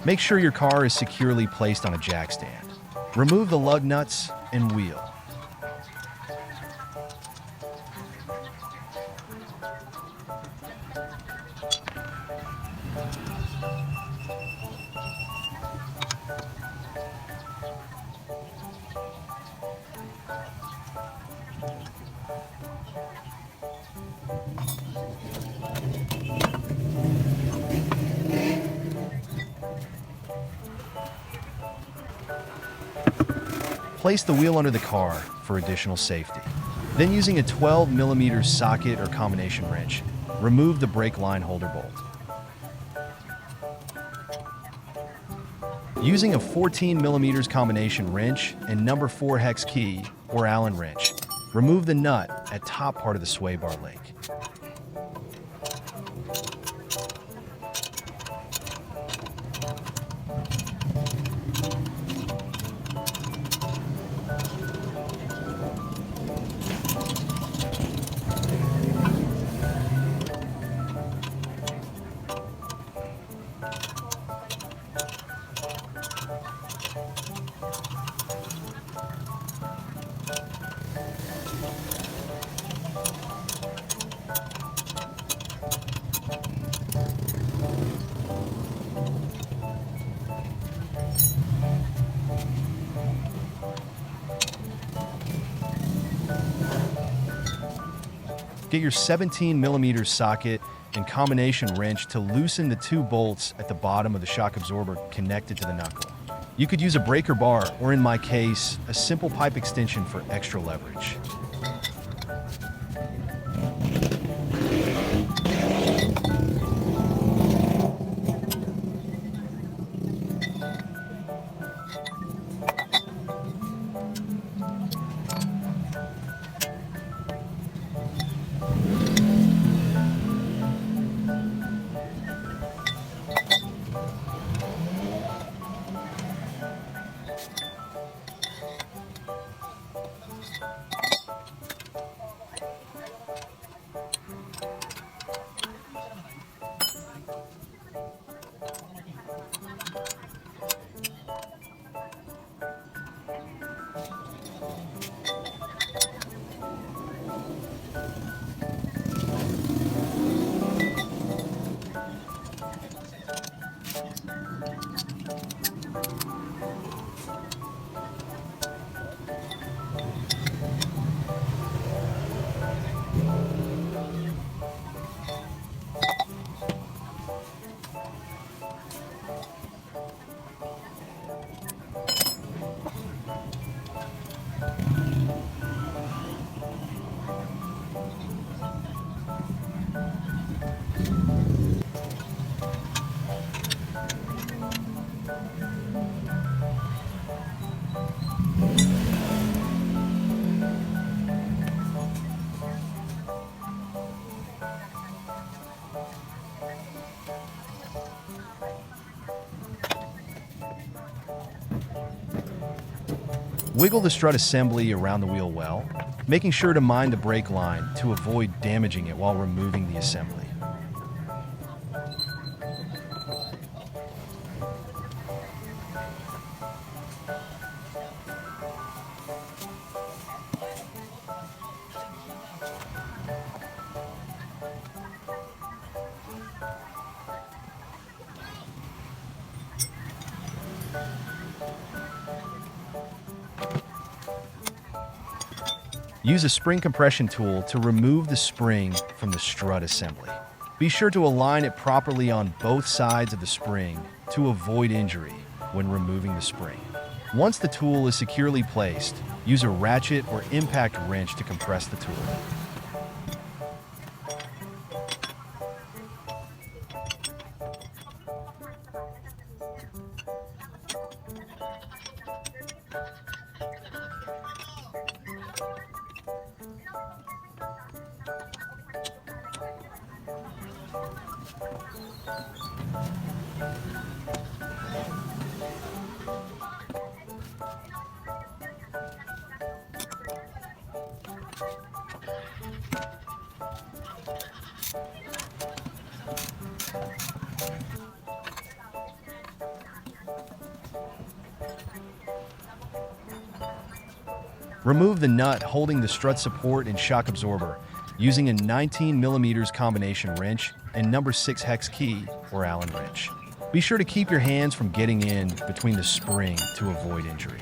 Make sure your car is securely placed on a jack stand. Remove the lug nuts and wheel. Place the wheel under the car for additional safety. Then, using a 12mm socket or combination wrench, remove the brake line holder bolt. Using a 14mm combination wrench and number 4 hex key or Allen wrench, remove the nut at top part of the sway bar link. Get your 17mm socket and combination wrench to loosen the 2 bolts at the bottom of the shock absorber connected to the knuckle. You could use a breaker bar, or in my case, a simple pipe extension for extra leverage. Wiggle the strut assembly around the wheel well, making sure to mind the brake line to avoid damaging it while removing the assembly. Use a spring compression tool to remove the spring from the strut assembly. Be sure to align it properly on both sides of the spring to avoid injury when removing the spring. Once the tool is securely placed, use a ratchet or impact wrench to compress the tool. Remove the nut holding the strut support and shock absorber using a 19mm combination wrench and number 6 hex key or Allen wrench. Be sure to keep your hands from getting in between the spring to avoid injury.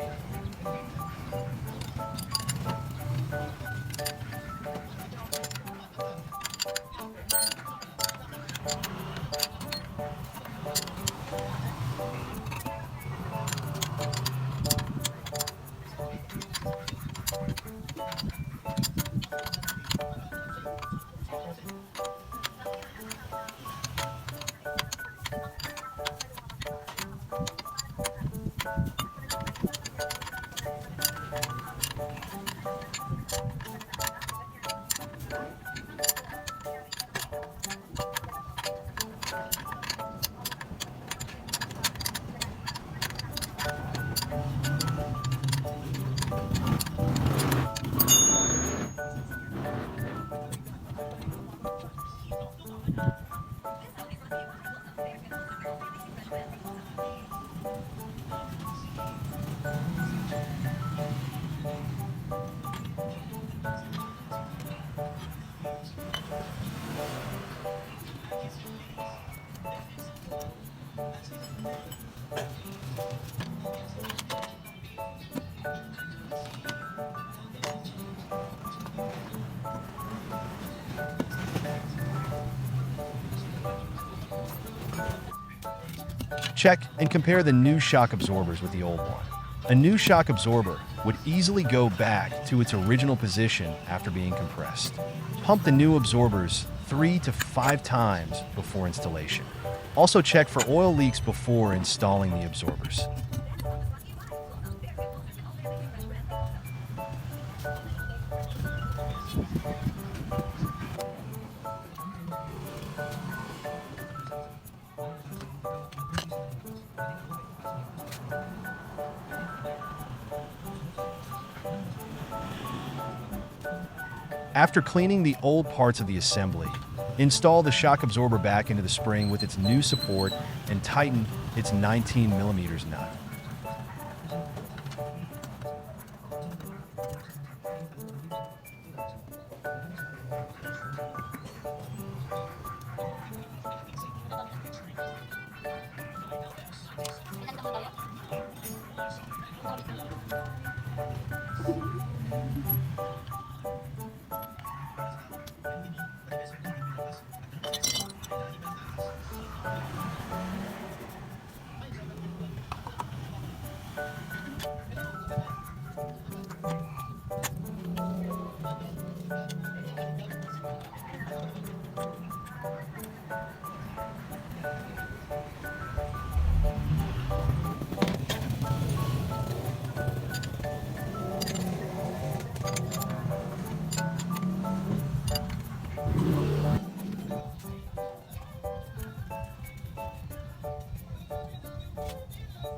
Check and compare the new shock absorbers with the old one. A new shock absorber would easily go back to its original position after being compressed. Pump the new absorbers 3 to 5 times before installation. Also check for oil leaks before installing the absorbers. After cleaning the old parts of the assembly, install the shock absorber back into the spring with its new support and tighten its 19mm nut.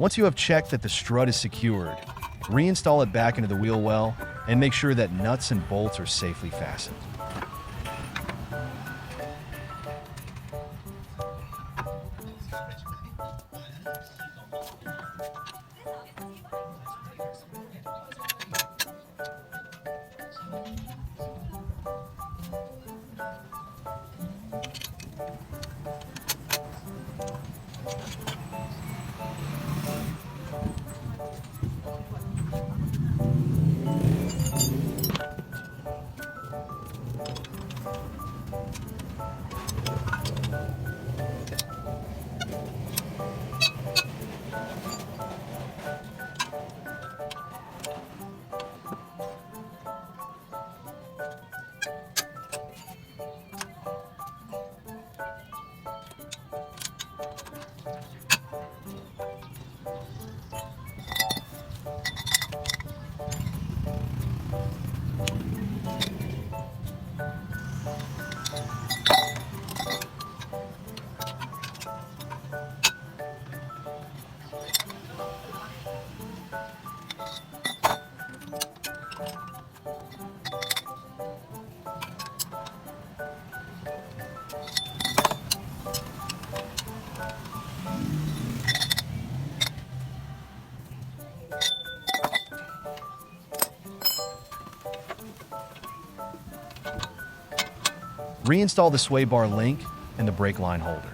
Once you have checked that the strut is secured, reinstall it back into the wheel well and make sure that nuts and bolts are safely fastened. Reinstall the sway bar link and the brake line holder.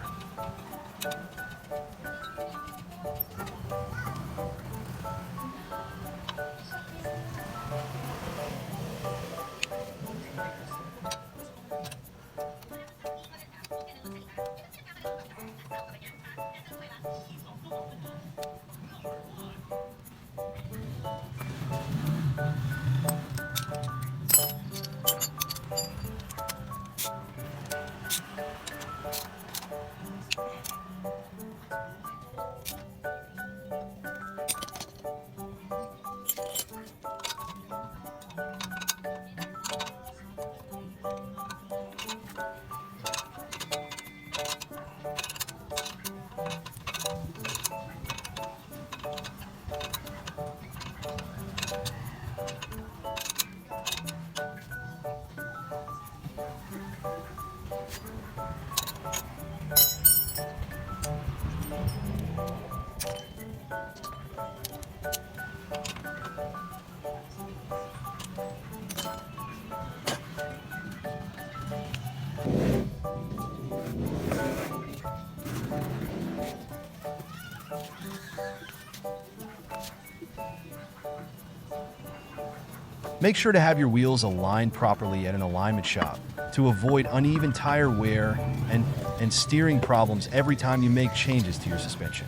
Make sure to have your wheels aligned properly at an alignment shop to avoid uneven tire wear and steering problems every time you make changes to your suspension.